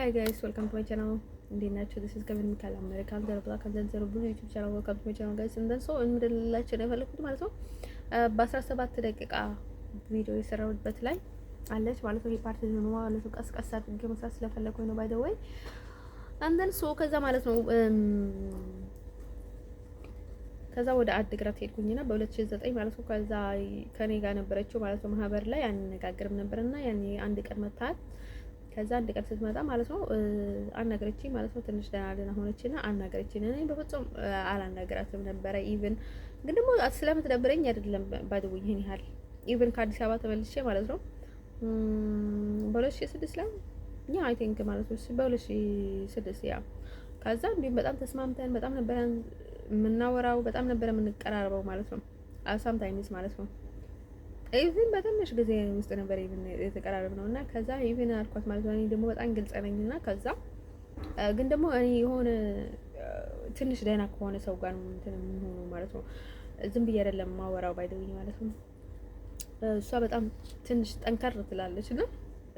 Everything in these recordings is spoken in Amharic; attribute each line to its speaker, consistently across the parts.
Speaker 1: Hi guys, welcome to my channel. እንዴት ናችሁ? this is Kevin Mikal American ዘርብላ ከዘንዘሩ ብዙ YouTube channel welcome to my channel guys. እንደን ሰው እንድላችሁ ነው የፈለኩት ማለት ነው። በ17 ደቂቃ ቪዲዮ የሰራሁበት ላይ አለች ማለት ነው። ይሄ ፓርት ነው ማለት ነው። ቀስቀስ አድርጌ መስራት ስለፈለኩኝ ነው by the way. and then so ከዛ ማለት ነው ከዛ ወደ አድግራት ሄድኩኝና በ2009 ማለት ነው። ከዛ ከኔ ጋር ነበረችው ማለት ነው ማህበር ላይ አንነጋገርም ነበርና ያኔ አንድ ቀን መታት ከዛ አንድ ቀን ስትመጣ ማለት ነው አናገረችኝ ማለት ነው። ትንሽ ደህና ሆነችና አናገረችኝ። እኔ በፍጹም አላናገራትም ነበረ። ኢቭን ግን ደግሞ ስለምትደብረኝ አይደለም ባይደው ይሄን ያህል ኢቭን ከአዲስ አበባ ተመልሼ ማለት ነው በ2006 ላይ አይ ቲንክ ማለት ነው በ2006 ያ ከዛ እንዲሁም በጣም ተስማምተን በጣም ነበር የምናወራው በጣም ነበር የምንቀራረበው ማለት ነው። ሳምታይምስ ማለት ነው ኢቭን በትንሽ ጊዜ ውስጥ ነበር ኢቭን የተቀራረብነው እና ከዛ ኢቭን አልኳት ማለት ነው። እኔ ደግሞ በጣም ግልጽ ነኝና ከዛ ግን ደግሞ እኔ የሆነ ትንሽ ደህና ከሆነ ሰው ጋር ነው እንትን የምሆነው ማለት ነው። ዝም ብዬ አይደለም ማወራው ባይደውኝ ማለት ነው። እሷ በጣም ትንሽ ጠንከር ትላለች እና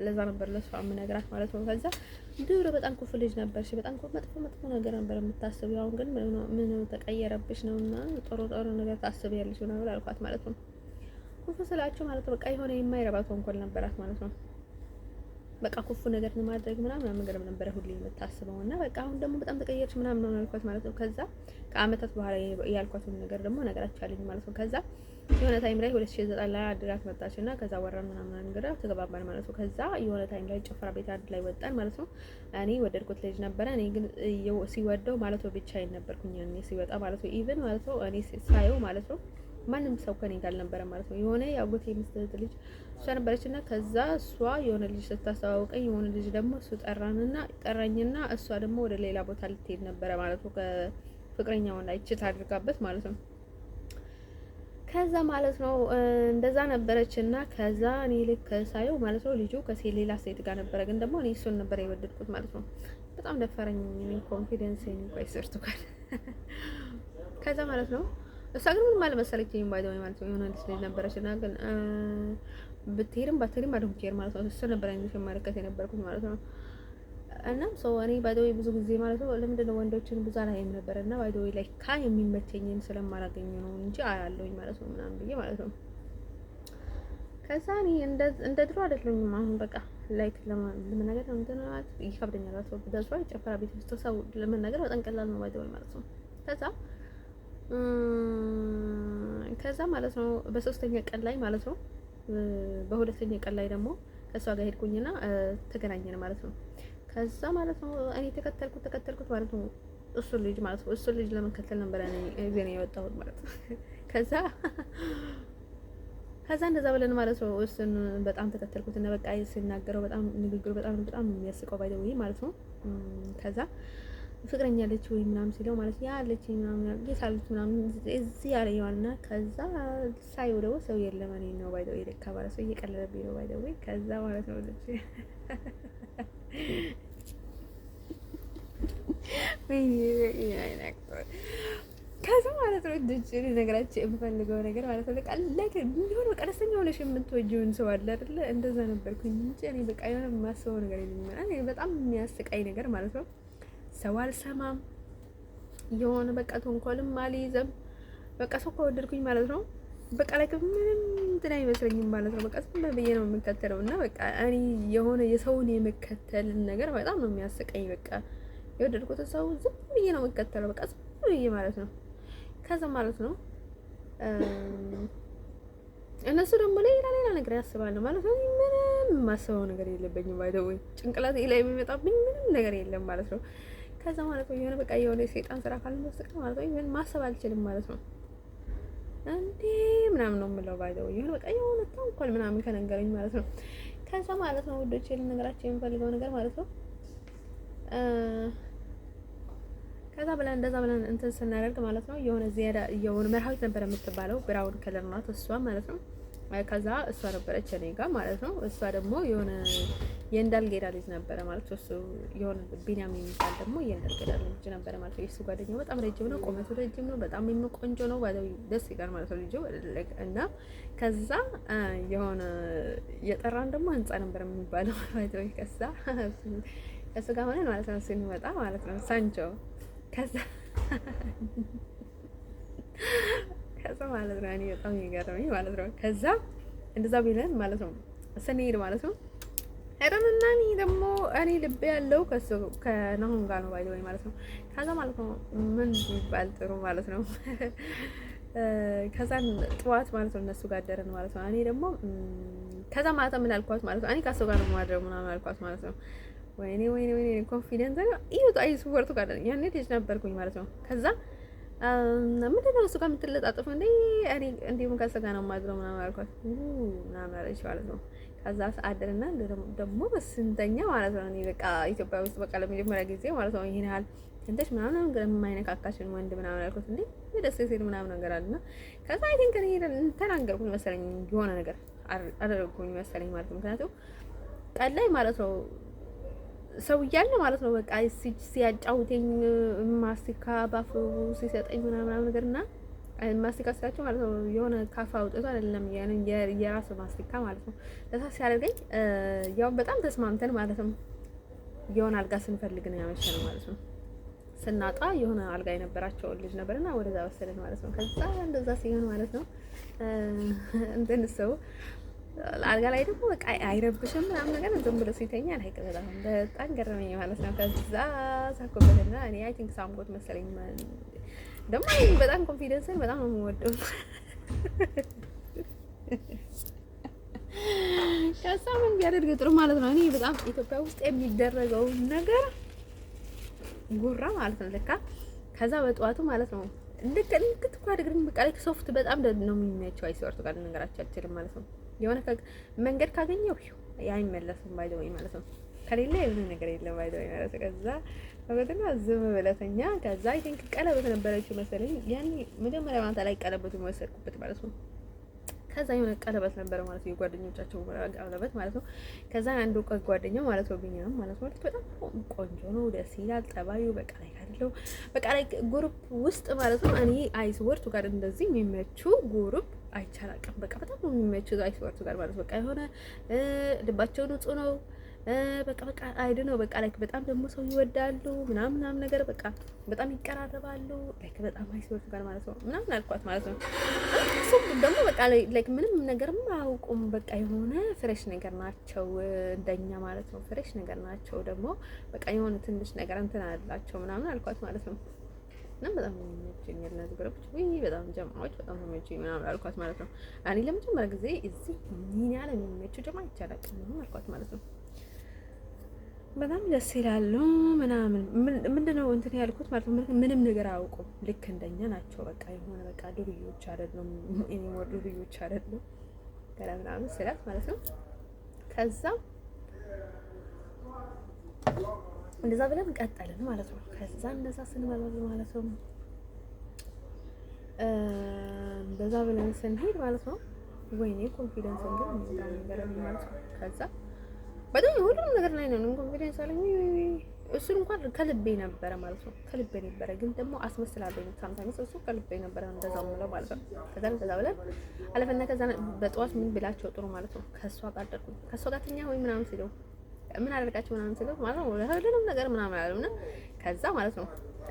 Speaker 1: ለዛ ነበር ለሷ የምነግራት ማለት ነው። ከዛ ድሮ በጣም ኩፍ ልጅ ነበርሽ፣ በጣም መጥፎ ነገር ነበር የምታስቢው፣ አሁን ግን ምን ተቀየረብሽ ነውና ጥሩ ነገር ታስቢያለሽ ነው አልኳት ማለት ነው። ኩፍ ስላችሁ ማለት ነው በቃ የሆነ የማይረባ ተንኮል ነበራት ማለት ነው። በቃ ኩፍ ነገር ማድረግ ምናምን ነገር ነበር ሁሌ የምታስበው እና በቃ አሁን ደግሞ በጣም ተቀየርሽ ምናምን ነው አልኳት ማለት ነው። ከዛ ከአመታት በኋላ ያልኳትን ነገር ደግሞ ነገራችኋለኝ ማለት ነው። ከዛ የሆነ ታይም ላይ 2009 ላይ አድራት መጣችና ከዛ ወራን ምናምን ነገር ተገባባን ማለት ነው። ከዛ የሆነ ታይም ላይ ጭፈራ ቤት አንድ ላይ ወጣን ማለት ነው። እኔ ወደድኩት ልጅ ነበረ። እኔ ግን ሲወደው ማለት ነው ብቻዬን ነበርኩኝ እኔ ሲወጣ ማለት ነው። ኢቭን ማለት ነው እኔ ሳየው ማለት ነው ማንም ሰው ከኔ ጋር አልነበረ ማለት ነው። የሆነ ያጎቴ ሚስት ልጅ እሷ ነበረችና ከዛ እሷ የሆነ ልጅ ስታስተዋውቀኝ የሆነ ልጅ ደግሞ እሱ ጠራኝና እሷ ደግሞ ወደ ሌላ ቦታ ልትሄድ ነበረ ማለት ነው። ከፍቅረኛው ላይ ችት አድርጋበት ማለት ነው። ከዛ ማለት ነው እንደዛ ነበረችና ከዛ እኔ ልክ ሳየው ማለት ነው ልጁ ከሌላ ሴት ጋር ነበረ። ግን ደግሞ እኔ እሱን ነበር የወደድኩት ማለት ነው። በጣም ደፈረኝ ኮንፊደንስ ቆይ ሰርቷል። ከዛ ማለት ነው እሷ ግን ምንም አልመሰለችኝም ባይዘው ማለት ነው። የሆነ ልጅ ነበረችና ግን ብትሄድም ባትሄድም አድርጌር ማለት ነው። እሱ ነበር አይነት የማረከት የነበርኩት ማለት ነው። እና ሶ እኔ ባይዘው ብዙ ጊዜ ማለት ነው ለምንድን ነው ወንዶችን ብዙ አላየም ነበርና ባይዘው ላይ የሚመቸኝን ስለማላገኝ ነው እንጂ አያለሁኝ ማለት ነው ምናምን ብዬ ማለት ነው። ከዛ እኔ እንደ ድሮ አይደለሁም አሁን በቃ ላይክ ለመናገር ነው እንትን ይከብደኛል ማለት ነው። ደስ ወይ ጨፈራ ቤት ውስጥ ሰው ለመናገር በጣም ቀላል ነው ባይዘው ማለት ነው። ከዛ ማለት ነው በሶስተኛ ቀን ላይ ማለት ነው በሁለተኛ ቀን ላይ ደግሞ ከሷ ጋር ሄድኩኝና ተገናኘን ማለት ነው። ከዛ ማለት ነው እኔ ተከተልኩት ማለት ነው እሱ ልጅ ማለት ነው። እሱ ልጅ ለመከተል ነበር እኔ የወጣሁት ማለት ነው። ከዛ እንደዛ ብለን ማለት ነው እሱን በጣም ተከተልኩት እና በቃ ሲናገረው በጣም ንግግሩ በጣም የሚያስቀው ባይደው ማለት ነው። ከዛ ፍቅረኛ አለች ወይ ምናምን ሲለው ማለት ያ አለች ምናምን ጌታለች ምናምን እዚህ ያለውና ከዛ ሳይው ደግሞ ሰው የለም እኔ ነው ባይደው የደካባረ ሰው እየቀለለብኝ ነው ባይደው ከዛ ማለት ነው ልጅ ከዛ ማለት ነው ልጅ ነገራችን የምፈልገው ነገር ማለት ነው ለካ ቢሆን በቃ ደስተኛ ሆነሽ የምትወጂውን ሰው አለ አይደለ? እንደዛ ነበርኩኝ እንጂ እኔ በቃ የሆነ የማስበው ነገር የለኝም። እኔ በጣም የሚያስቀኝ ነገር ማለት ነው ሰው አልሰማም የሆነ በቃ ተንኮልም አልይዘም። በቃ ሰው ከወደድኩኝ ማለት ነው በቃ ላይ ምንም እንትን አይመስለኝም ማለት ነው። በቃ ዝም ብዬ ነው የምከተለው እና በቃ እኔ የሆነ የሰውን የመከተልን ነገር በጣም ነው የሚያስቀኝ። በቃ የወደድኩትን ሰው ዝም ብዬ ነው የምከተለው በቃ ዝም ብዬ ማለት ነው። ከዛ ማለት ነው እነሱ ደግሞ ሌላ ነገር ያስባሉ ማለት ነው። ምንም የማስበው ነገር የለብኝም ባይደው ጭንቅላቴ ላይ የሚመጣብኝ ምንም ነገር የለም ማለት ነው። ከዛ ማለት ነው የሆነ በቃ የሆነ ሰይጣን ስራ ካልመስጠት ማለት ነው ምን ማሰብ አልችልም ማለት ነው። እንዴ ምናምን ነው የምለው ባይደው የሆነ በቃ የሆነ ተንኮል ምናምን ከነገረኝ ማለት ነው። ከዛ ማለት ነው ወዶቼ ልነግራችሁ የምፈልገው ነገር ማለት ነው ከዛ እንደዛ ብለን እንትን ስናደርግ ማለት ነው የሆነ መርሃዊት ነበር የምትባለው ብራውን ከለር ናት እሷ ማለት ነው። ከዛ እሷ ነበረች እኔ ጋር ማለት ነው። እሷ ደግሞ የሆነ የእንዳልጌዳ ልጅ ነበረ ማለት ነው። እሱ የሆነ ቢኒያም የሚባል ደግሞ የእንዳልጌዳ ልጅ ነበረ ማለት ነው። የሱ ጓደኛው በጣም ረጅም ነው፣ ቁመቱ ረጅም ነው፣ በጣም ቆንጆ ነው፣ ደስ ይላል ማለት ነው ልጁ እና ከዛ የሆነ የጠራን ደግሞ ህንጻ ነበር የሚባለው ማለት ነው። ከዛ ከሱ ጋር ሆነን ማለት ነው ስንመጣ ማለት ነው ሳንቾ ከዛ ማለት ነው እኔ በጣም ይገርመኝ ማለት ነው። ከዛ እንደዛ ቢለን ማለት ነው ስንሄድ ማለት ነው አይደልና እኔ ደግሞ እኔ ልቤ ያለው ከናሆም ጋር ነው ባይዘው ማለት ነው። ከዛ ማለት ነው ምን ይባል ጥሩ ማለት ነው ከዛ ጠዋት ማለት ነው እነሱ ጋር አደረን ማለት ነው። እኔ ደግሞ ከዛ ማታ ምን አልኳት ማለት ነው እኔ ከሱ ጋር ነው ማድረግ ምናምን አልኳት ማለት ነው። ወይኔ ኮንፊደንስ ነው ይሁት አይስ ወርቱ ጋር ያኔ ልጅ ነበርኩኝ ማለት ነው። ከዛ ምንድነው እሱ ጋር የምትለጣጥፈው እንዴ እኔ እንዲሁም ከሱ ጋር ነው ማድረግ ምናምን አልኳት ምናምን አለች ማለት ነው። ከዛ አደረና ደግሞ በስንተኛ ማለት ነው እኔ በቃ ኢትዮጵያ ውስጥ በቃ ለመጀመሪያ ጊዜ ማለት ነው ይሄን ያህል እንተሽ ምናምን ነገር የማይነካካሽን ወንድ ምናምን አልኩት እንዴ ደስ ሲል ምናምን ነገር አለና ከዛ አይ ቲንክ እኔ ተናገርኩኝ መሰለኝ የሆነ ነገር አደረኩኝ መሰለኝ ማለት ነው። ምክንያቱም ቀን ላይ ማለት ነው ሰው እያለ ማለት ነው በቃ ሲያጫውተኝ ማስቲካ ባፉ ሲሰጠኝ ምናምን ነገርና ማስቲካ ስላቸው ማለት ነው የሆነ ካፋ አውጥቶ አይደለም የራሱ ማስቲካ ማለት ነው ለታ ሲያደርገኝ ያው በጣም ተስማምተን ማለት ነው የሆነ አልጋ ስንፈልግ ነው ያመሸነው ማለት ነው። ስናጣ የሆነ አልጋ የነበራቸው ልጅ ነበርና ወደዛ ወሰደን ማለት ነው። ከዛ እንደዛ ሲሆን ማለት ነው እንትን ሰው አልጋ ላይ ደግሞ በቃ አይረብሽም ምናምን ነገር ዝም ብሎ ሲተኛ ላይክ በጣም ገረመኝ ማለት ነው። ከዛ ሳኮበትና እኔ አይ ቲንክ ሳምጎት መሰለኝ ደግሞ በጣም ኮንፊደንስን በጣም ነው የምወደው። ከዛ ምን ቢያደርግ ጥሩ ማለት ነው እኔ በጣም ኢትዮጵያ ውስጥ የሚደረገው ነገር ጉራ ማለት ነው ለካ። ከዛ በጠዋቱ ማለት ነው እንድከልክት እኮ አድርግኝ በቃ ላይ ሶፍት በጣም ነው የሚመቸው አይሰወርቱ ጋር ነገራቸው አልችልም ማለት ነው። የሆነ መንገድ ካገኘው አይመለስም ባይደው ማለት ነው። ከሌለ የሆነ ነገር የለም ባይደው ማለት ነው። ከዛ ወገደና ዝም ብለተኛ ከዛ አይ ቲንክ ቀለበት ነበረችው መሰለኝ ያኔ መጀመሪያ ማታ ላይ ቀለበቱን ወሰድኩበት ማለት ነው። ከዛ የሆነ ቀለበት ነበረ ማለት ነው የጓደኞቻቸው ቀለበት ማለት ነው። ከዛ አንዱ ጓደኛው ማለት ነው ቢኛም ማለት ነው በጣም ቆንጆ ነው ደስ ይላል ጠባዩ በቃ ላይ ካለው በቃ ላይ ግሩፕ ውስጥ ማለት ነው እኔ አይስ ወርቱ ጋር እንደዚህ የሚመቹ ግሩፕ አይቻላቅም በቃ በጣም ነው የሚመቹ አይስ ወርቱ ጋር ማለት በቃ የሆነ ልባቸው ንጹህ ነው በቃ አይድ ነው በቃ ላይክ በጣም ደግሞ ሰው ይወዳሉ ምናምን ነገር በቃ በጣም ይቀራረባሉ ላይክ በጣም አይስወርቱ ጋር ማለት ነው ምናምን አልኳት ማለት ነው። እሱ ደግሞ በቃ ላይክ ምንም ነገርም አያውቁም በቃ የሆነ ፍሬሽ ነገር ናቸው እንደኛ ማለት ነው ፍሬሽ ነገር ናቸው ደግሞ በቃ የሆነ ትንሽ ነገር እንትን አላቸው ምናምን አልኳት ማለት ነው። እና በጣም የሚመቸኝ እነዚህ ግሩፖች ወይ በጣም ጀማዎች በጣም የሚመቸኝ ምናምን አልኳት ማለት ነው። እኔ ለመጀመሪያ ጊዜ እዚህ ምን ያለ የሚመቸው ጀማ ይቻላል ምናምን አልኳት ማለት ነው። በጣም ደስ ይላሉ ምናምን ምንድነው እንትን ያልኩት ማለት ነው ምንም ነገር አያውቁም ልክ እንደኛ ናቸው በቃ የሆነ በቃ ዱርዮች አይደሉም እኔ ወር ዱርዮች አይደሉም ገና ምናምን ስላት ማለት ነው። ከዛ እንደዛ ብለን ቀጠልን ማለት ነው። ከዛ እንደዛ ስንመለስ ማለት ነው እንደዛ ብለን ስንሄድ ማለት ነው ወይኔ ኮንፊደንስ እንግዲህ ነገር ማለት ነው። ከዛ በጣም ሁሉም ነገር ላይ ነው ኮንፊደንስ አለኝ እሱን እንኳን ከልቤ ነበረ ማለት ነው ከልቤ ነበረ ግን ደግሞ አስመስላለሁ ሳምታይምስ እሱ ከልቤ ነበረ እንደዛው ነው ማለት ነው። ከዛ እንደዛ ብለን አለፈና ከዛ በጠዋት ምን ብላቸው ጥሩ ማለት ነው ከሷ ጋር አደርኩ ከሷ ጋር ተኛ ወይ ምናምን ሲለው ምን አደረጋችሁ ምናምን ሲለው ማለት ነው ለሁሉም ነገር ምናምን አለውና ከዛ ማለት ነው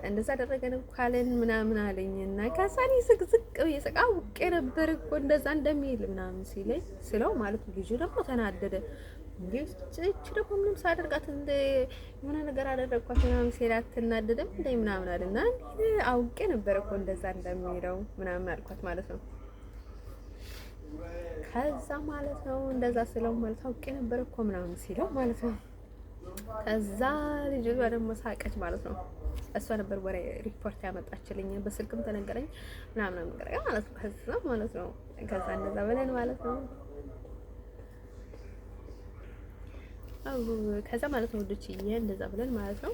Speaker 1: እንደዛ አደረገን ካለን ምናምን አለኝና ከዛ እኔ ዝቅዝቅ በየሰቃው ነበር እኮ እንደዛ እንደሚል ምናምን ሲለኝ ስለው ማለት ነው ልጁ ደግሞ ተናደደ እቺ ደግሞ ምንም ሳደርጋት እንደ የሆነ ነገር አደረግኳት ምናምን ሲላት ትናደደም እንደ ምናምን አለና አውቄ ነበር እኮ እንደዛ እንደሚለው ምናምን አልኳት ማለት ነው። ከዛ ማለት ነው እንደዛ ስለው ማለት አውቄ ነበር እኮ ምናምን ሲለው ማለት ነው። ከዛ ልጅ ደግሞ ሳቀች ማለት ነው። እሷ ነበር ወሬ ሪፖርት ያመጣችልኝ በስልክም ተነገረኝ ምናምን ነገር ማለት ነው። ከዛ ማለት ነው ከዛ እንደዛ ብለን ማለት ነው ከዛ ማለት ነው ወዶችዬ እንደዛ ብለን ማለት ነው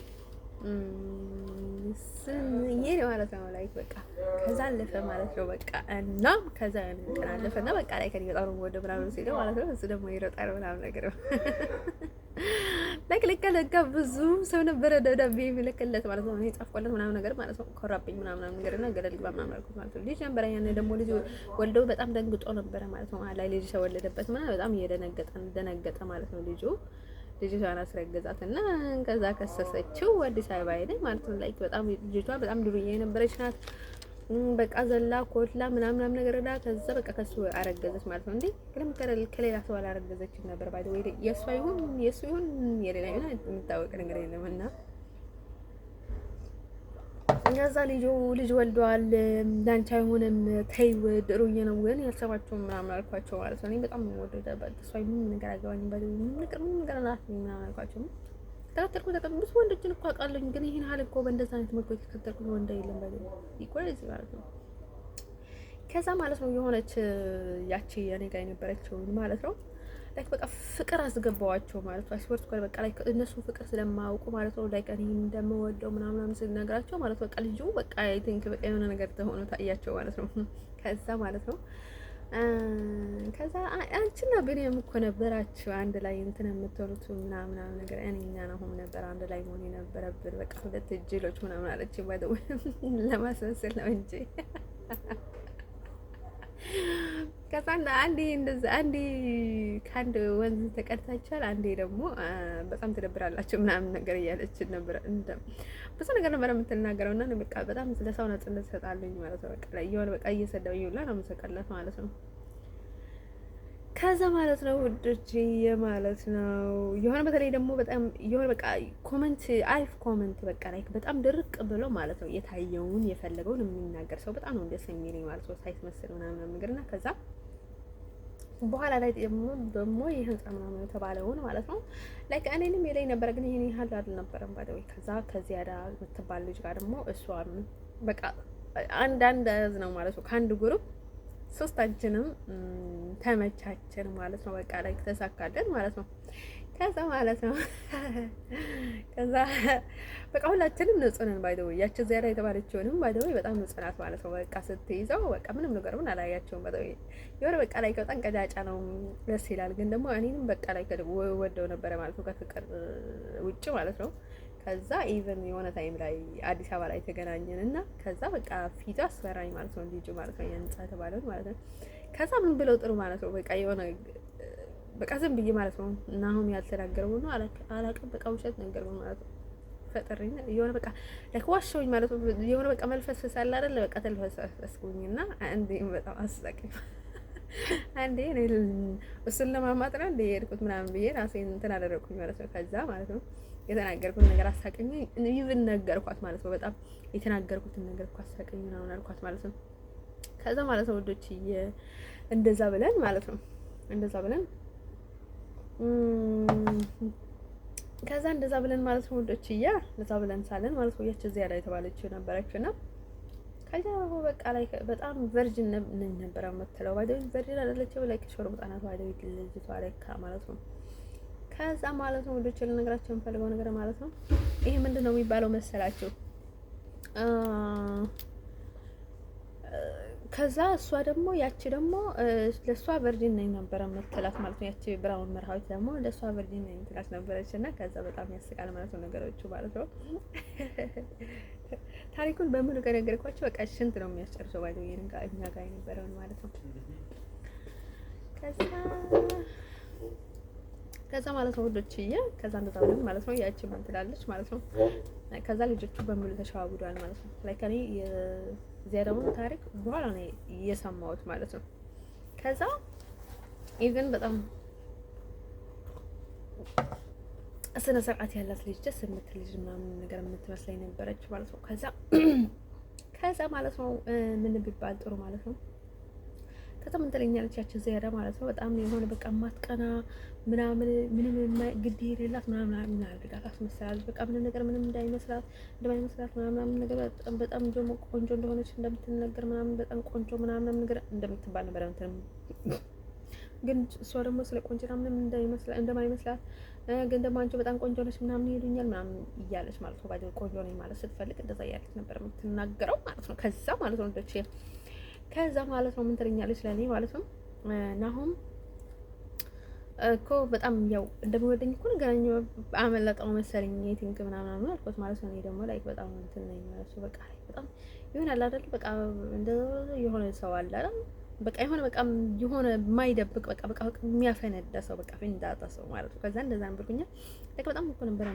Speaker 1: ስንሄድ ማለት ነው ላይክ በቃ ከዛ አለፈ ማለት ነው በቃ እና ከዛ እንቀና አለፈና በቃ ላይ ከኔ በጣም ወደ ምናምን ሲለው ማለት ነው እሱ ደግሞ ይሮጣል ምናምን ነገር ነው ለካ ብዙ ሰው ነበረ ደብዳቤ የሚልክለት ማለት ነው። እኔ ጻፍኩለት ምናምን ነገር ማለት ነው ኮራብኝ ምናምን ነገር እና ገደል ግባ ምናምን አልኩት ማለት ነው። ልጅ ነበር ያኔ ደግሞ ልጅ ወልደው በጣም ደንግጦ ነበረ ማለት ነው። ላይ ልጅ ተወለደበት ምናምን በጣም ደነገጠ ማለት ነው ልጁ ልጅቷን አስረገዛት እና ከዛ ከሰሰችው አዲስ አበባ ሄደ ማለት ነው። ላይክ በጣም ልጅቷ በጣም ዱርዬ የነበረች ናት። በቃ ዘላ ኮትላ ምናምን ነገር ዳ ከዛ በቃ ከሱ አረገዘች ማለት ነው። እንዴ ለምን ከሌላ ሰው አላረገዘችም ነበር? ባይ ወይ የሱ ይሁን የሌላ ይሁን የሚታወቅ ነገር የለም። እና ከዛ ልጅ ወልደዋል። ዳንቻ አይሆንም ተይው ድሩዬ ነው ግን ያልሰማቸው ምናምን አልኳቸው ማለት ነው። እኔ በጣም ወደደበት እሷ ምን ነገር አገባኝ ባይ ምን ነገር ናት ምናምን አልኳቸው። ተከተልኩ ብዙ ወንዶችን እኮ አውቃለሁ፣ ግን ይሄን ሀል እኮ በእንደዛ አይነት መልኩ የተከተልኩት ወንድ የለም ባይ ይቆረጥ ማለት ነው። ከዛ ማለት ነው የሆነች ያቺ የኔ ጋር የነበረችው ማለት ነው ላይክ በቃ ፍቅር አስገባዋቸው ማለት ነው። አስወርት ኮር በቃ ላይክ እነሱ ፍቅር ስለማያውቁ ማለት ነው ላይክ እኔ እንደምወደው ምናምን ስነግራቸው ማለት ነው በቃ ልጁ በቃ አይ ቲንክ በቃ የሆነ ነገር ተሆኖ ታያቸው ማለት ነው። ከዛ ማለት ነው ከዛ አንቺና ብኔም እኮ ነበራችሁ አንድ ላይ እንትን የምትወሩት ምናምን ነገር እኔና ነው ነበር አንድ ላይ መሆን የነበረብን በቃ ሁለት እጅሎች ምናምን አለች ባይደው ለማስመሰል ነው እንጂ ከዛ አንዴ እንደዛ አንዴ ከአንድ ወንዝ ተቀድታችኋል፣ አንዴ ደግሞ በጣም ትደብራላችሁ ምናምን ነገር እያለች ነበር። ብዙ ነገር ነበር የምትናገረው እና በቃ በጣም ለሰው ነጽነት ትሰጣለኝ ማለት ነው። በቃ የሆነ በቃ እየሰደበኝ ሁላ ነው የምሰቀላት ማለት ነው። ከዛ ማለት ነው ውዶች ማለት ነው የሆነ በተለይ ደግሞ በጣም የሆነ በቃ ኮመንት አሪፍ ኮመንት በቃ ላይክ በጣም ድርቅ ብሎ ማለት ነው የታየውን የፈለገውን የሚናገር ሰው በጣም ነው ደስ የሚለኝ ማለት ነው ሳይመስል ምናምን ነገርና ከዛ በኋላ ላይ ደግሞ ይሄ ህንጻ ምናምን የተባለውን ማለት ነው ላይክ እኔንም የለኝ ነበር፣ ግን ይሄን ያህል አልነበረም ባይደው። ከዛ ከዚያዳ የምትባል ልጅ ጋር ደግሞ እሷም በቃ አንድ ነው ማለት ነው ከአንድ ግሩፕ ሶስታችንም ተመቻችን ማለት ነው። በቃ ላይ ተሳካለን ማለት ነው። ከዛ ማለት ነው ከዛ በቃ ሁላችንም ንጹህ ነን ባይ ዘ ወይ። ያቺ ዚያዳ የተባለችውንም ባይ ዘ ወይ በጣም ንጹህ ናት ማለት ነው። በቃ ስትይዘው በቃ ምንም ነገር ምን አላያቸውም ባይ ዘ ወይ። የሆነ በቃ ላይ በጣም ቀጫጫ ነው ደስ ይላል፣ ግን ደግሞ እኔንም በቃ ላይ ወደው ነበረ ማለት ነው ከፍቅር ውጭ ማለት ነው። ከዛ ኢቨን የሆነ ታይም ላይ አዲስ አበባ ላይ ተገናኘን እና ከዛ በቃ ፊቱ አስፈራኝ ማለት ነው ልጁ ማለት ነው የንጻ ተባለው ማለት ነው። ከዛ ምን ብለው ጥሩ ማለት ነው በቃ የሆነ በቃ ዝም ብዬ ማለት ነው እና አሁን ያልተናገረው ነው አላውቅም በቃ ውሸት ነገር ነው ማለት ነው። ፈጠረኝ የሆነ በቃ ለኳሽኝ ማለት ነው የሆነ በቃ መልፈስፈስ አለ አይደል በቃ ተልፈስፈስኩኝና አንዴ በጣም አስጠቀኝ አንዴ እሱን ለማማጥ ነው እንደ የሄድኩት ምናምን ብዬ ራሴን እንትን አደረኩኝ ማለት ነው። ከዛ ማለት ነው የተናገርኩት ነገር አሳቀኝ ይብን ነገርኳት ማለት ነው። በጣም የተናገርኩትን ነገር እኮ አሳቀኝ ምናምን አልኳት ማለት ነው። ከዛ ማለት ነው ወዶች እንደዛ ብለን ማለት ነው እንደዛ ብለን ከዛ እንደዛ ብለን ማለት ነው ወዶች እንደዛ ብለን ሳለን ማለት ነው ያቺ ዚያዳ የተባለችው ነበረችና ከዛ በቃ ላይ በጣም ቨርጂን ነበር የምትለው ባይደው ቨርጂን አይደለችም ላይ ከሾርብ ጣናት ባይደው ልጅቷ ለካ ማለት ነው። ከዛ ማለት ነው ወዶች ልነግራችሁ የምፈልገው ነገር ማለት ነው ይሄ ምንድነው የሚባለው መሰላችሁ? ከዛ እሷ ደግሞ ያቺ ደግሞ ለሷ ቨርጂን ነኝ ነበር የምትላት ማለት ነው። ያቺ ብራውን መርሃዊት ደግሞ ለሷ ቨርጂን ነኝ ትላት ነበረችና ከዛ በጣም ያስቃል ማለት ነው ነገሮቹ ማለት ነው። ታሪኩን በሙሉ ከነገርኳችሁ በቃ ሽንት ነው የሚያስጨርሰው ባይደው እኛ ጋር የነበረውን ማለት ነው። ከዛ ማለት ነው ወዶችዬ ከዛ እንደዛ ብለን ማለት ነው ያቺ ምን ትላለች ማለት ነው። ከዛ ልጆቹ በሙሉ ተሸዋውደዋል ማለት ነው። ላይክ እኔ የዚያዳውን ታሪክ በኋላ ነው የሰማሁት ማለት ነው። ከዛ ኢቭን በጣም ስነ ስርዓት ያላት ልጅ ደስ የምትል ልጅ ምናምን ነገር የምትመስለኝ ነበረች ማለት ነው። ከዛ ማለት ነው ምን ቢባል ጥሩ ማለት ነው ከዛ ምን ትለኛለች ያቺ ዚያዳ ማለት ነው በጣም የሆነ በቃ ማትቀና ምናምን ምንም ግድ የሌላት ምናምን አድርጋት አስመስላለች። በቃ ምንም ነገር ምንም እንደማይመስላት ምናምን ነገር በጣም ደግሞ ቆንጆ እንደሆነች እንደምትነገር ምናምን በጣም ቆንጆ ምናምን ነገር እንደምትባል ነበር እንትን ግን እሷ ደግሞ ስለ ቆንጆና ምንም እንደማይመስላት ግን ደግሞ አንቺ በጣም ቆንጆ ነሽ ምናምን ይሉኛል ምናምን እያለች ማለት ነው ባይደል ቆንጆ ነኝ ማለት ስትፈልግ እንደዛ እያለች ነበር የምትናገረው ማለት ነው። ከዛ ማለት ነው እንደዚህ ከዛ ማለት ነው ምን ትለኛለች ለኔ ማለት ነው ናሆም እኮ በጣም ያው እንደምወደኝ እኮ ነገርኝ አመለጠው መሰለኝ ቲንክ ምናምን አልኩት ማለት ነው። እኔ ደግሞ ላይክ በጣም እንትን ነኝ ማለት ነው በቃ በጣም ይሆናል አይደል በቃ እንደ የሆነ ሰው አለ አይደል በቃ የሆነ የማይደብቅ በቃ የሚያፈነዳ ሰው በቃ ፍንዳታ ሰው ማለት ነው። ከዛ እንደዛ ነበርኩኝ። ለካ በጣም እኮ ነበር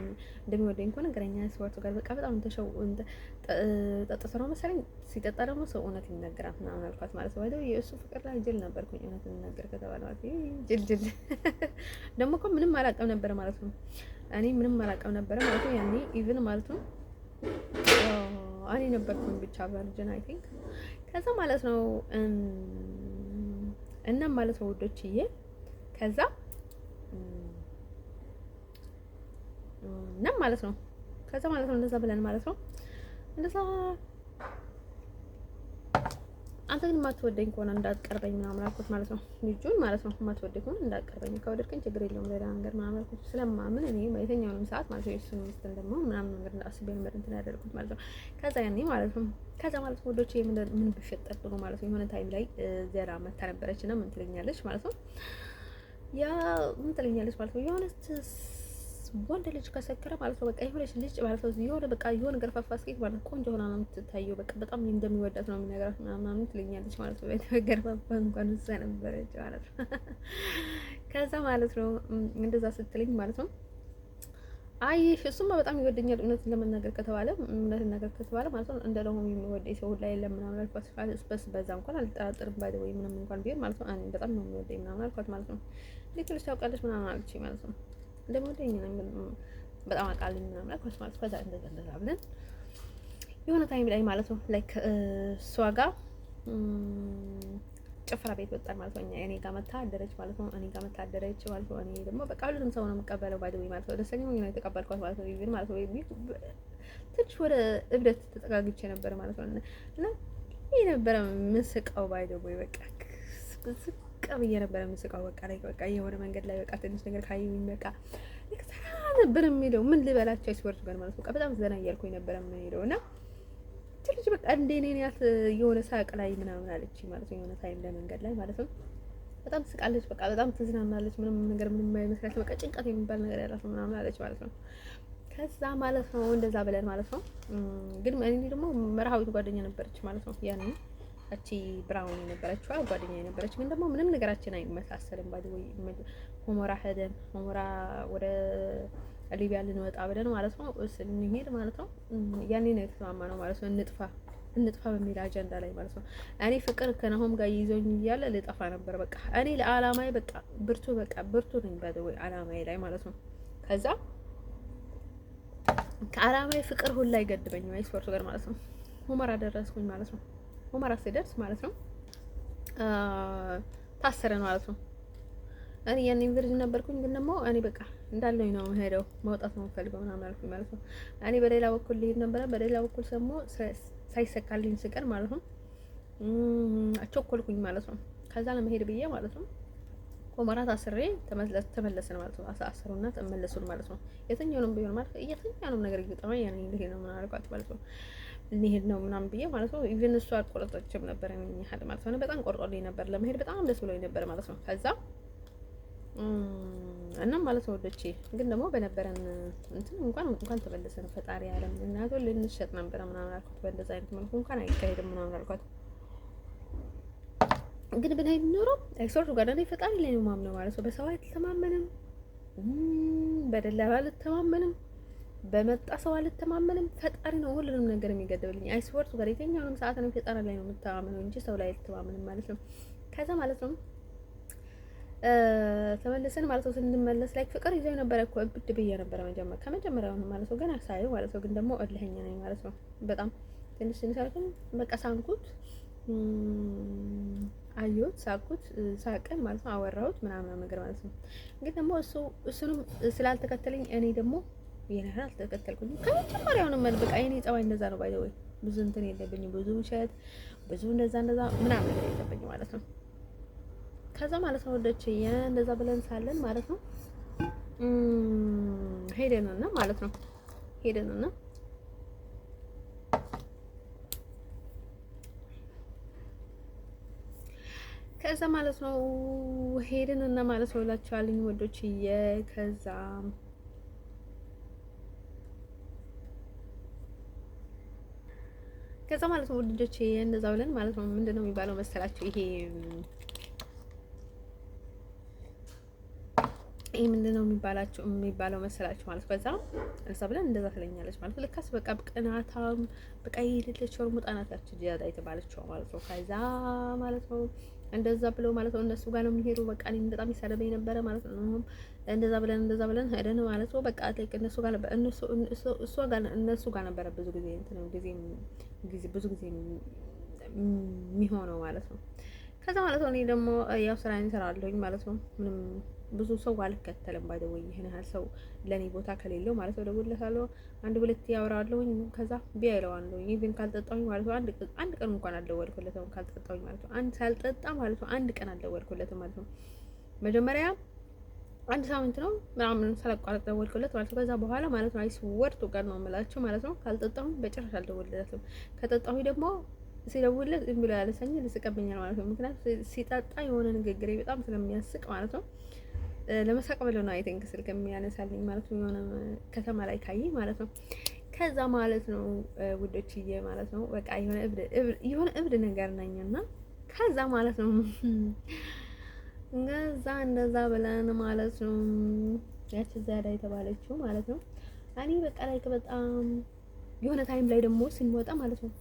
Speaker 1: እንደሚወደኝ እኮ ነገረኛ ስዋርቱ ጋር በቃ በጣም ጠጥቶ ነው መሰለኝ። ሲጠጣ ደግሞ ሰው እውነት ይናገራል ምናምን አልኳት ማለት ነው። ወይዶ የእሱ ፍቅር ላይ ጅል ነበርኩኝ እውነት ልናገር ከተባለ ማለት ጅል ደግሞ እኮ ምንም አላውቅም ነበር ማለት ነው። እኔ ምንም አላውቅም ነበር ማለት ነው ያኔ ኢቭን ማለት ነው እኔ ነበርኩኝ ብቻ ቨርጅን አይ ቲንክ። ከዛ ማለት ነው እናም ማለት ነው ውዶችዬ ከዛ እናም ማለት ነው እንደዛ ብለን ማለት ነው እንደዛ አንተ ግን የማትወደኝ ከሆነ እንዳትቀርበኝ ምናምን አልኩት ማለት ነው። ልጁን ማለት ነው የማትወደኝ ከሆነ እንዳትቀርበኝ፣ ከወደድከኝ ችግር የለውም ሌላ ነገር ምናምን አልኩት። ስለማምን እኔ የትኛውንም ሰዓት ማለት ነው የእሱን ሚስትን ደግሞ ምናምን ነገር እንዳስብ ነበር እንትን ያደርኩት ማለት ነው። ከዛ ያኔ ማለት ነው ወዶቼ ምን ቢፈጠር ጥሩ ማለት ነው የሆነ ታይም ላይ ዘራ መታ ነበረች እና ምን ትለኛለች ማለት ነው ምን ትለኛለች ማለት ነው የሆነ ወንድ ልጅ ከሰከረ ማለት ነው በቃ የሆነች ልጅ ማለት ነው የሆነ ገርፋፋ ሴት ማለት ቆንጆ ሆና ነው የምትታየው። በቃ በጣም እንደሚወዳት ነው የሚነግራት ምናምን ትለኛለች ማለት ነው። ገርፋፋ እንኳን እሷ ነበረች ማለት ነው። ከዛ ማለት ነው እንደዛ ስትለኝ ማለት ነው አይ እሱማ በጣም ይወደኛል እውነት ለመናገር ከተባለ ማለት ነው እንደ ደግሞ የሚወደኝ ሰው ላይ የለም ምናምን አልኳት። በዛ እንኳን አልጠራጠርም ባይ ወይ ምንም እንኳን ቢሆን ማለት ነው እኔ በጣም ነው የሚወደኝ ምናምን አልኳት ማለት ነው። ልክ ታውቃለች ምናምን አለችኝ ማለት ነው። እንደምወደኝ በጣም አውቃለሁ ምናምን አልኳት ማለት ነው። ከዛ እንደዛ ብለን የሆነ ታይም ላይ ማለት ነው ላይክ እሷ ጋር ጭፈራ ቤት ወጣን ማለት ነው። እኔ ጋር መታ አደረች ማለት ነው። እኔ ደግሞ በቃ ሁሉንም ሰው ነው የምቀበለው ባይ ወይ ማለት ነው። ደስተኛ ሆኜ ነው የተቀበልኳት ማለት ነው። ኢቭን ማለት ነው ትንሽ ወደ እብደት ተጠጋግቼ ነበር ማለት ነው። እና ይሄ ነበረ ምስቀው ባይ ወይ በቃ ብዬ ነበረ የምስቀው በቃ የሆነ መንገድ ላይ በቃ ትንሽ ነገር ካየሁኝ በቃ ለክተራ ነበር የምሄደው። ምን ልበላቸው ሲወርድ ጋር ማለት በቃ በጣም ዘና እያልኩኝ ነበር የምሄደው እና ትንሽ በቃ እንደኔ ያት የሆነ ሳቅ ላይ ምናምን አለች ማለት ነው። የሆነ ታይም ላይ መንገድ ላይ ማለት ነው በጣም ትስቃለች፣ በቃ በጣም ትዝናናለች። ምንም አይመስላት በቃ ጭንቀት የሚባል ነገር ያላት ምናምን አለች ማለት ነው። ከዛ ማለት ነው እንደዛ ብለን ማለት ነው ግን እኔ ደግሞ መርሃዊት ጓደኛ ነበረች ማለት ነው ያኔ እቺ ብራውን የነበረችው ጓደኛ የነበረች ግን ደግሞ ምንም ነገራችን አይመሳሰልም። ባይ ወይ ሁመራ ሄደን ሁመራ ወደ ሊቢያ ልንወጣ ብለን ማለት ነው ስንሄድ ማለት ነው ያኔ ነው የተስማማነው ማለት ነው። እንጥፋ በሚል አጀንዳ ላይ ማለት ነው። እኔ ፍቅር ከነሆም ጋር ይዞኝ እያለ ልጠፋ ነበር በቃ እኔ ለዓላማዬ በቃ ብርቱ ነኝ ባይ ወይ ዓላማዬ ላይ ማለት ነው። ከዛ ከዓላማዬ ፍቅር ሁላ ይገድበኝ ወይ ስፖርት ጋር ማለት ነው ሁመራ ደረስኩኝ ማለት ነው። ሁመራ ሲደርስ ማለት ነው ታሰረ ማለት ነው። እኔ ያኔ ቨርጅን ነበርኩኝ ግን ደግሞ እኔ በቃ እንዳለኝ ነው ሄደው መውጣት ነው ፈልገው ምናምን አልኩኝ ማለት ነው። እኔ በሌላ በኩል ልሄድ ነበረ። በሌላ በኩል ደግሞ ሳይሰካልኝ ስቀር ማለት ነው አቸኮልኩኝ ማለት ነው። ከዛ ለመሄድ ብዬ ማለት ነው ሁመራ ታስሬ ተመለስን ማለት ነው። አሰሩና ተመለሱን ማለት ነው። የትኛውንም ቢሆን ማለት የትኛውንም ነገር እየጠማኝ ያኔ ልሄድ ነው ምናምን አልኳት ማለት ነው። እንሄድ ነው ምናምን ብዬ ማለት ነው። ኢቭን እሷ አልቆረጠችም ነበር የሚያህል ማለት ነው። በጣም ቆርጦልኝ ነበር ለመሄድ በጣም ደስ ብሎኝ ነበር ማለት ነው። ከዛ እና ማለት ነው ወደቼ ግን ደግሞ በነበረን እንትን እንኳን ተመለሰን ፈጣሪ ያለም እናቶ ልንሸጥ ነበር ምናምን አልኳት። በእንደዛ አይነት መልኩ እንኳን አይካሄድም ምናምን አልኳት። ግን ብንሄድ ኖሮ ኤክስፖርት ጋር ነው ፈጣሪ ላይ ነው ማምነው ማለት ነው። በሰው አልተማመንም፣ በደላላ አልተማመንም፣ በመጣ ሰው አልተማመንም። ፈጣሪ ነው ሁሉንም ነገር የሚገድብልኝ። አይስወርቱ ጋር የትኛውንም ሰዓት ነው ፈጣሪ ላይ ነው የምተማመነው እንጂ ሰው ላይ አልተማመንም ማለት ነው። ከዛ ማለት ነው ተመለሰን ማለት ነው። ስንመለስ ላይ ፍቅር ይዘው ነበር እኮ እብድ ብዬ ነበር ከመጀመሪያው ማለት ነው። ገና ሳይው ማለት ነው። ግን ደግሞ እልኸኛ ነኝ ማለት ነው። በጣም ትንሽ አልኩኝ በቃ ሳንኩት፣ አየሁት፣ ሳቅን ማለት ነው። አወራሁት ምናምን ነገር ማለት ነው። ግን ደግሞ እሱንም ስላልተከተለኝ እኔ ደግሞ ይሄን አልተከተልኩኝም። ከመጀመሪያውንም በቃ የኔ ጸባይ እንደዛ ነው። ባይ ዘ ወይ ብዙ እንትን የለብኝም፣ ብዙ ውሸት፣ ብዙ እንደዛ ምናምን ነገር የለብኝም ማለት ነው። ከዛ ማለት ነው ወደች እንደዛ ብለን ሳለን ማለት ነው ሄደንና ማለት ነው ከዛ ማለት ነው ሄደንና ማለት ነው እላችኋለሁ ወዶች ከዛ ከዛ ማለት ነው ልጆች እንደዛ ብለን ማለት ነው ምንድነው የሚባለው መሰላችሁ ይሄ ምንድነው የሚባለው መሰላችሁ ማለት ከዛ እርሳ ብለን እንደዛ ትለኛለች ማለት ለካስ በቃ ቅናታም በቃ የሌለች ሸርሙጣ ናት ጂያዳ የተባለችው ማለት ነው። ከዛ ማለት ነው እንደዛ ብለው ማለት ነው እነሱ ጋር ነው የሚሄዱ። በቃ እኔን በጣም ይሳደበኝ ነበረ ማለት ነው። እንደዛ ብለን ሄደን ማለት ነው በቃ እነሱ ጋር ነበር እነሱ ጋር ነበረ ብዙ ጊዜ ብዙ ጊዜ የሚሆነው ማለት ነው። ከዛ ማለት ነው እኔ ደግሞ ያው ስራዬን እሰራለሁኝ ማለት ነው። ምንም ብዙ ሰው አልከተልም ባይደውይ ይሄን ያህል ሰው ለኔ ቦታ ከሌለው ማለት ነው ደውልለታለሁ። አንድ ሁለት ያወራለሁኝ ከዛ ቢያይለዋለሁ ኢቭን ካልጠጣሁኝ ማለት ነው አንድ ቀን እንኳን አልደወልኩለትም ካልጠጣሁኝ ማለት ነው። አንድ ሳልጠጣ ማለት ነው አንድ ቀን አልደወልኩለትም ማለት ነው። መጀመሪያ አንድ ሳምንት ነው ምናምን ሳላቋርጥ ደወልኩለት ማለት ነው። ከዛ በኋላ ማለት ነው አይስወርቱ ቀን ነው የምላቸው ማለት ነው። ካልጠጣሁኝ በጭራሽ አልደወልለትም። ከጠጣሁኝ ደግሞ ሲደውልለት ዝም ብሎ ያለሰኝ ልስቀብኛል ማለት ነው። ምክንያቱም ሲጠጣ የሆነ ንግግሬ በጣም ስለሚያስቅ ማለት ነው። ለመሳቅ ብለው ነው አይ ቲንክ ስልክ የሚያነሳልኝ ማለት ነው። የሆነ ከተማ ላይ ካየኝ ማለት ነው። ከዛ ማለት ነው ውዶችዬ ማለት ነው በቃ የሆነ እብድ ነገር ነኝና ከዛ ማለት ነው እንደዛ ብለን ማለት ነው ያቺ ዛዳ የተባለችው ማለት ነው። እኔ በቃ ላይ በጣም የሆነ ታይም ላይ ደግሞ ስንወጣ ማለት ነው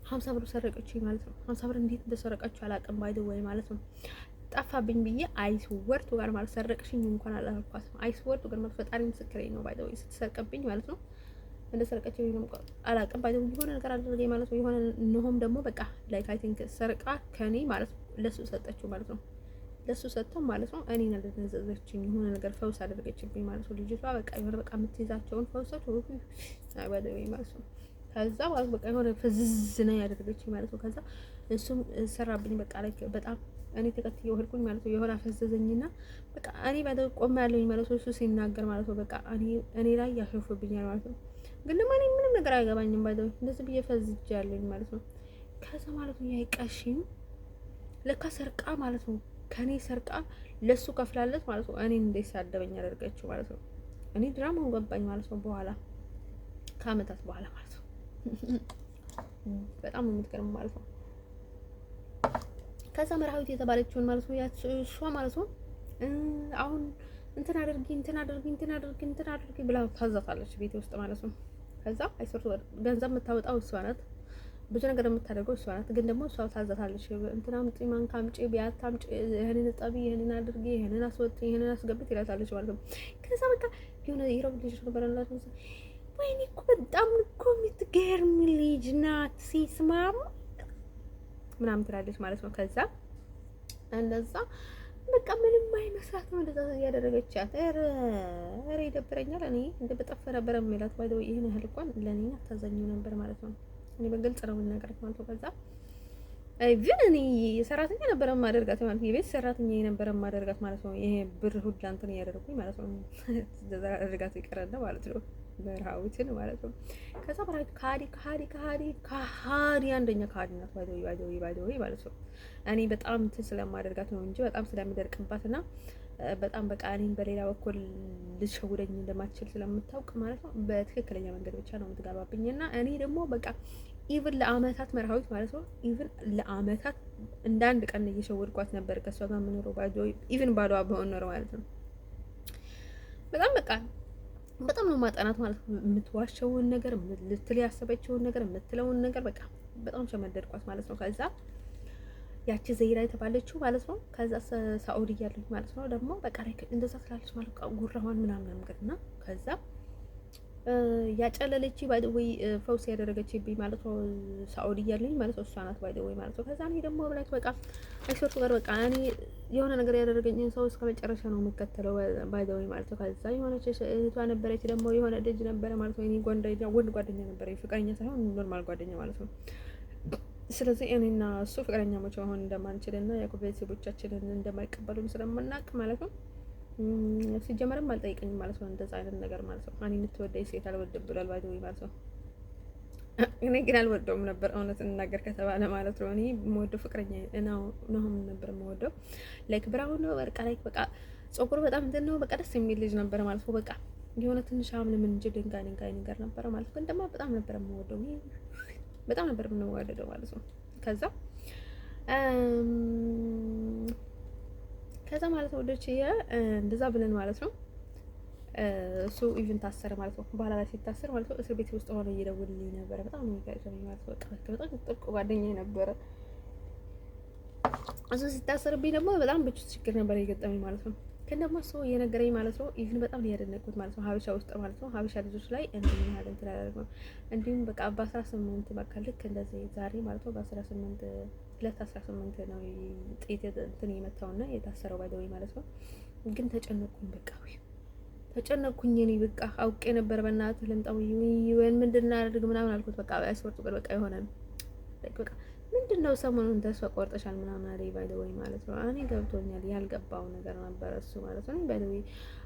Speaker 1: 50 ብር ሰረቀችኝ ማለት ነው። 50 ብር እንዴት እንደሰረቀችው አላውቅም ባይ ዘ ወይ ማለት ነው። ጠፋብኝ ብዬ አይስወርቱ ጋር ማለት ሰረቅሽኝ እንኳን አላልኳትም። አይስወርቱ ጋር ማለት ፈጣሪ ምስክሬ ነው ባይ ዘ ወይ ስትሰርቅብኝ ማለት ነው እንደሰረቀችኝ ነው አላውቅም ባይ ዘ ወይ የሆነ ነገር አድርገኝ ማለት ነው። የሆነ ነሆም ደግሞ በቃ ላይክ አይ ቲንክ ሰርቃ ከኔ ማለት ነው ለሱ ሰጠችው ማለት ነው። ለሱ ሰጥተው ማለት ነው እኔን እንደነዘዘችኝ የሆነ ነገር ፈውስ አደረገችብኝ ማለት ነው። ልጅቷ በቃ የሆነ በቃ የምትይዛቸውን ፈውሶች ወይ ማለት ነው። ከዛ ማለት በቃ የሆነ ፍዝዝ ነው ያደረገችኝ ማለት ነው። ከዛ እሱም ሰራብኝ በቃ ላይ በጣም እኔ ተከትዬው ሄድኩኝ ማለት ነው። የሆነ አፈዘዘኝና በቃ እኔ ባደው ቆም ያለኝ ማለት ነው። እሱ ሲናገር ማለት ነው በቃ እኔ ላይ ያሾፍብኛል ማለት ነው። ግን ደግሞ እኔ ምንም ነገር አይገባኝም ባደው እንደዚህ ብዬ ፈዝጅ ያለኝ ማለት ነው። ከዛ ማለት ነው ያይቀሽም ለካ ሰርቃ ማለት ነው ከኔ ሰርቃ ለሱ ከፍላለች ማለት ነው። እኔን እንደሳደበኝ ያደርገችው ማለት ነው። እኔ ድራማው ገባኝ ማለት ነው። በኋላ ከአመታት በኋላ ማለት ነው። በጣም የምትገርም ማለት ነው። ከዛ መርሃዊት የተባለችውን ማለት ነው እሷ ማለት ነው አሁን እንትን አድርጊ ብላ ታዛታለች ቤቴ ውስጥ ማለት ነው። ከዛ አይሰርቱ ገንዘብ የምታወጣው እሷ ናት። ብዙ ነገር የምታደርገው እሷ ናት። ግን ደግሞ እሷ ታዛታለች። እንትና አምጪ፣ ማንካ አምጪ፣ ቢያት አምጪ፣ ይሄንን ጠቢ፣ ይሄንን አድርጊ፣ ይሄንን አስወጪ፣ ይሄንን አስገቢ ትላታለች ማለት ነው። ከዛ በቃ የሆነ የሮብ ልጅ ነበረላት ነው። ወይኔ እኮ በጣም እኮ የምትገርም ልጅ ናት ሲስማሙ ምናምን ትላለች ማለት ነው። ከዛ እንደዛ በቃ ምንም አይመስላትም እንደዛ ያደረገቻት። ኧረ ይደብረኛል። እኔ እንደ በጠፈ ነበር የሚላት ባይደው ይሄን ያህል እንኳን ለኔ አታዛኝም ነበር ማለት ነው። እኔ በግልጽ ነው የምናገራት ማለት ነው። ከዛ ግን እኔ ሰራተኛ ነበረ ማደርጋት ማለት ነው። የቤት ሰራተኛ ነበረ ማደርጋት ማለት ነው። ይሄ ብር ሁላ እንትን ያደረኩኝ ማለት ነው። እንደዛ አደርጋት ይቀርና ማለት ነው። በርሃዊትን ማለት ነው። ከዛ በራይት ካዲ አንደኛ ካዲ ናት ባይዶይ ማለት ነው። እኔ በጣም እንትን ስለማደርጋት ነው እንጂ በጣም ስለሚደርቅባትና በጣም በቃ እኔን በሌላ በኩል ልትሸውደኝ እንደማትችል ስለምታውቅ ማለት ነው። በትክክለኛ መንገድ ብቻ ነው የምትገባብኝና እኔ ደግሞ በቃ ኢቭን ለአመታት መርሃዊት ማለት ነው። ኢቭን ለአመታት እንደ አንድ ቀን እየሸወድኳት ነበር ከሷ ጋር የምኖረው ባይዶይ ኢቭን ባሏ በሆነ ነው ማለት ነው። በጣም ነው ማጠናት ማለት ነው። የምትዋሸውን ነገር ልትል ያሰበችውን ነገር የምትለውን ነገር በቃ በጣም ሸመደድኳት ማለት ነው። ከዛ ያቺ ዘይራ የተባለችው ማለት ነው። ከዛ ሳኡዲ እያለች ማለት ነው ደግሞ በቃ እንደዛ ትላለች ማለት ጉራዋን ምናምን ነገርና ከዛ ያጨለለች ባይ ዘ ወይ ፈውስ ያደረገችብኝ ማለት ነው። ሳኡዲ እያለኝ ማለት ነው እሷ ናት ባይ ዘ ወይ ማለት ነው። ከዛ እኔ ደግሞ ብላችሁ በቃ አይሶርቱ ጋር በቃ እኔ የሆነ ነገር ያደረገኝን ሰው እስከ መጨረሻ ነው የምከተለው ባይ ዘ ወይ ማለት ነው። ከዛ የሆነች እህቷ ነበረች ደግሞ የሆነ ልጅ ነበረ ማለት ነው። እኔ ወንድ ጓደኛ ነበረ፣ ፍቅረኛ ሳይሆን ኖርማል ጓደኛ ማለት ነው። ስለዚህ እኔና እሱ ፍቅረኛሞች መሆን እንደማንችልና ያው ቤተሰቦቻችንን እንደማይቀበሉን ስለምናውቅ ማለት ነው ሲጀመርም አልጠይቀኝም ማለት ነው። እንደዛ አይነት ነገር ማለት ነው። እኔ የምትወደኝ ሴት አልወድም ብሏል ባይ ዘ ወይ ማለት ነው። እኔ ግን አልወደውም ነበር እውነት እንናገር ከተባለ ማለት ነው። እኔ የምወደው ፍቅረኛ ነው ነበር የምወደው ላይክ ብራውን ነው በቃ ላይክ በቃ ፀጉሩ በጣም እንትን ነው በቃ ደስ የሚል ልጅ ነበር ማለት ነው። በቃ የሆነ ትንሽ አምንም እንጂ ድንጋይ ነገር ነበር ማለት ነው። ግን ደግሞ በጣም ነበር የምወደው በጣም ነበር የምንዋደደው ማለት ነው። ከዛ ማለት ነው ወደች እንደዛ ብለን ማለት ነው እሱ ኢቭን ታሰረ ማለት ነው። በኋላ ላይ ሲታሰር ማለት ነው እስር ቤት ውስጥ ሆኖ እየደወልልኝ ነበረ። በጣም ነው የሚገርመኝ ማለት ነው። በጣም ጥብቅ ጓደኛዬ ነበረ። እሱ ሲታሰርብኝ ደግሞ በጣም ብዙ ችግር ነበር የገጠመኝ ማለት ነው። ግን ደግሞ እሱ እየነገረኝ ማለት ነው ኢቭን በጣም ያደነኩት ማለት ነው ሀበሻ ውስጥ ማለት ነው ሀበሻ ልጆች ላይ እንዲህ ያህል እንትን ያደርገው እንዲሁም በቃ በ18 በቃ ልክ እንደዚህ ዛሬ ማለት ነው በ18 2018 ነው ጥይት እንትን የመታውና የታሰረው ባይደውይ ማለት ነው። ግን ተጨነቅኩኝ በቃ ተጨነቅኩኝ እኔ በቃ አውቄ ነበር በእናትህ ልምጣው ይወን ምንድን እናድርግ ምናምን አልኩት። በቃ አይስወርቱ በቃ የሆነ በቃ ምንድነው ሰሞኑን ተስፋ ቆርጠሻል ምናምን አለኝ ባይደውይ ማለት ነው። እኔ ገብቶኛል ያልገባው ነገር ነበር እሱ ማለት ነው። ባይደውይ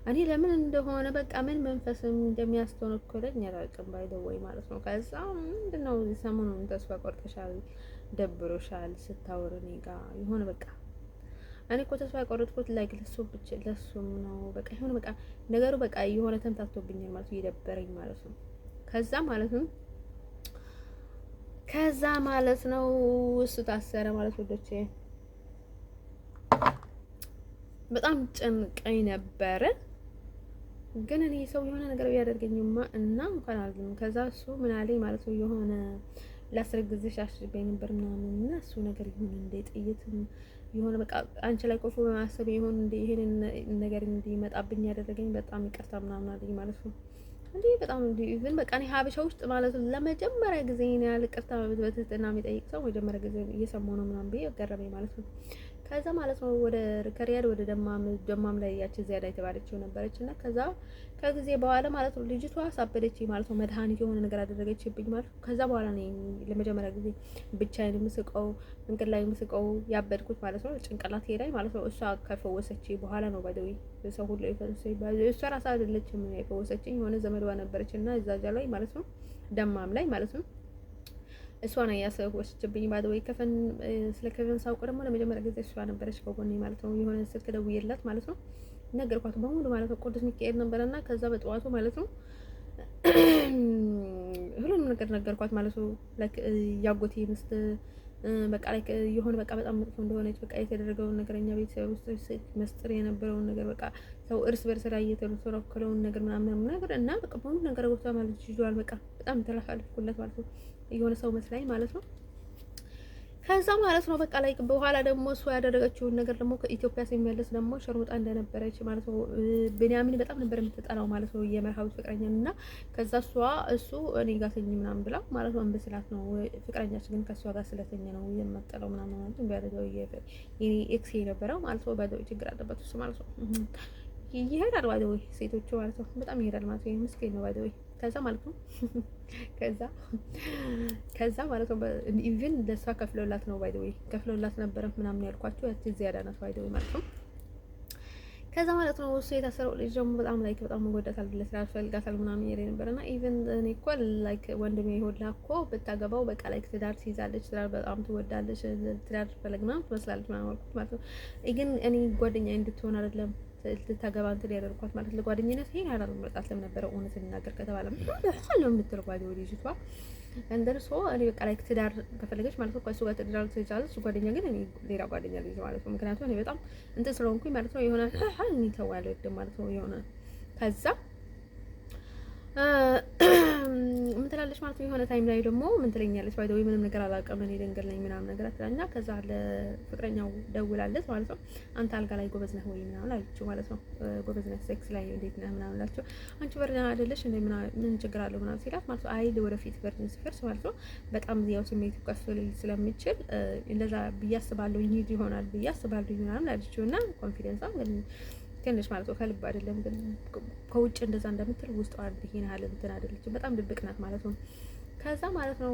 Speaker 1: እኔ ለምን እንደሆነ በቃ ምን መንፈስም እንደሚያስተነክለኝ አላውቅም ባይደውይ ማለት ነው። ከዛ ምንድነው ሰሞኑን ተስፋ ቆርጠሻል ደብሮሻል ስታወር እኔ ጋር የሆነ በቃ እኔ እኮ ተስፋ ያቆረጥኩት ላይክ ለሱም ነው በቃ የሆነ በቃ ነገሩ በቃ የሆነ ተምታቶብኛል ማለት ነው። እየደበረኝ ማለት ነው። ከዛ ማለት ነው እሱ ታሰረ ማለት ወዶቼ በጣም ጨንቀኝ ነበረ። ግን እኔ ሰው የሆነ ነገር ቢያደርገኝማ እና እንኳን አልልም። ከዛ እሱ ምን አለኝ ማለት ነው የሆነ ላስረግዝሽ አስቤ ነበር ምናምን እና እሱ ነገር ይሁን እንደ ጥይትም የሆነ በቃ አንቺ ላይ ቆፎ በማሰብ ይሁን እንደ ይሄንን ነገር እንዲመጣብኝ ያደረገኝ በጣም ይቅርታ ምናምን አለኝ ማለት ነው። እንዴ በጣም እንዴ ኢቭን በቃ እኔ ሀበሻ ውስጥ ማለት ነው ለመጀመሪያ ጊዜ እኔ ያለ ይቅርታ በትህትና የሚጠይቅ ሰው መጀመሪያ ጊዜ እየሰማሁ ነው ምናምን ብዬ ገረመኝ ማለት ነው። ከዛ ማለት ነው ወደ ከሪያድ ወደ ደማም ላይ ያቺ ዚያዳ የተባለችው ነበረች እና ከዛ ከጊዜ በኋላ ማለት ነው ልጅቷ ሳበደች ማለት ነው። መድኃኒት የሆነ ነገር አደረገችብኝ ማለት ነው። ከዛ በኋላ ነው ለመጀመሪያ ጊዜ ብቻዬን ምስቀው መንገድ ላይ ምስቀው ያበድኩት ማለት ነው። ጭንቅላቴ ላይ ማለት ነው። እሷ ከፈወሰች በኋላ ነው ባይደዊ ሰው ሁሉ የፈወሰች እሷ ራሷ አይደለችም የፈወሰችኝ የሆነ ዘመዷ ነበረች እና እዛጃ ላይ ማለት ነው ደማም ላይ ማለት ነው እሷ ነው ያሰወችብኝ ባይደዊ ከፈን ስለ ከፈን ሳውቅ ደግሞ ለመጀመሪያ ጊዜ እሷ ነበረች ከጎኔ ማለት ነው። የሆነ ስልክ ደውዬላት ማለት ነው ነገርኳት በሙሉ ማለት ነው። ቅዱስ ሚካኤል ነበርና ከዛ በጠዋቱ ማለት ነው ሁሉንም ነገር ነገርኳት ማለት ነው። ላይክ ያጎቴ ምስት በቃ ላይክ የሆነ በቃ በጣም መጥፎ እንደሆነች በቃ የተደረገውን ነገርኛ ቤተሰብ ውስጥ መስጥር የነበረውን ነገር በቃ ሰው እርስ በርስ ላይ የተተረከለውን ነገር ምናምን ነገር እና በቃ በሙሉ ነገር ወጣ ማለት ይችላል። በቃ በጣም ተላፋልኩለት ማለት ነው። የሆነ ሰው መስላኝ ማለት ነው። ከዛ ማለት ነው በቃ ላይ በኋላ ደግሞ እሷ ያደረገችውን ነገር ደግሞ ከኢትዮጵያ ሲመለስ ደግሞ ሸርሙጣ እንደነበረች ማለት ነው። ቤንያሚን በጣም ነበር የምትጠላው ማለት ነው የመርሃዊ ፍቅረኛ እና ከዛ እሱ እኔ ጋር ተኝ ምናምን ብላ ማለት ነው እንበስላት ነው ፍቅረኛችን ግን ከሷ ጋር ስለተኛ ነው የመጠለው ምናምን ማለት ነው። ባደው የኔ ኤክስ የነበረው ማለት ነው ባደው ችግር አለበት እሱ ማለት ነው። ይሄዳል ባደው ሴቶቹ ማለት ነው በጣም ይሄዳል ማለት ነው። ምስኪን ነው ባደው ከዛ ማለት ነው ከዛ ማለት ነው ኢቭን ለሷ ከፍለውላት ነው ባይ ዘ ወይ ከፍለውላት ነበር ምናምን ያልኳችሁ ያቺ ዚያዳ ናት ባይ ዘ ወይ ማለት ነው። ከዛ ማለት ነው እሱ የታሰረው ልጅ ደግሞ በጣም ላይክ በጣም ወዳታል ለስራ ፈልጋታል ምናምን ይሄ ነበርና ኢቭን እኔ እኮ ላይክ ወንድሜ ይሁላ እኮ ብታገባው በቃ ላይክ ትዳር ትይዛለች ትዳር በጣም ትወዳለች ትዳር ፈልግና ትመስላለች ምናምን ማለት ነው። ግን እኔ ጓደኛዬ እንድትሆን አይደለም ልታገባ እንትን ያደርኳት ማለት ለጓደኝነት ይሄን ያላል መጣት ለምን ነበር እውነት ልናገር ከተባለ ሁሉ የምትርጓው ልጅቷ እንደርሶ እኔ በቃ ላይክ ትዳር ከፈለገች ማለት ነው ከሱ ጋር ትዳር ትይዛለች ጓደኛ ግን እኔ ሌላ ጓደኛ ልጅ ማለት ነው። ምክንያቱም እኔ በጣም እንትን ስለሆንኩኝ ማለት ነው የሆነ እኔ ተዋለ ማለት ነው የሆነ ከዛ ምን ትላለች ማለት ነው የሆነ ታይም ላይ ደግሞ ምን ትለኛለች ባይ ዘ ወይ ምንም ነገር አላውቅም እኔ ደንገል ነኝ ምናምን ነገር አትላኛ ከዛ ለፍቅረኛው ደውላለች ማለት ነው። አንተ አልጋ ላይ ጎበዝ ነህ ወይ ምናምን አለችው ማለት ነው። ጎበዝ ነህ ሴክስ ላይ እንዴት ነህ ምናምን አለችው። አንቺ ቨርጅን አይደለሽ እንዴ ምን ችግር አለው ምናምን ሲላት ማለት ነው አይ ወደፊት ቨርጅን ሲፈርስ ማለት ነው በጣም ያው ስሜቱ ከፍ ሊል ስለሚችል እንደዛ ብዬ አስባለሁ ይሆናል ብዬ አስባለሁ ምናምን አለችው እና ኮንፊደንስ ግን ትንሽ ማለት ነው ከልብ አይደለም ግን ከውጭ እንደዛ እንደምትል ውስጥ ይሄን ያህል እንትን አይደለችም በጣም ድብቅ ናት ማለት ነው። ከዛ ማለት ነው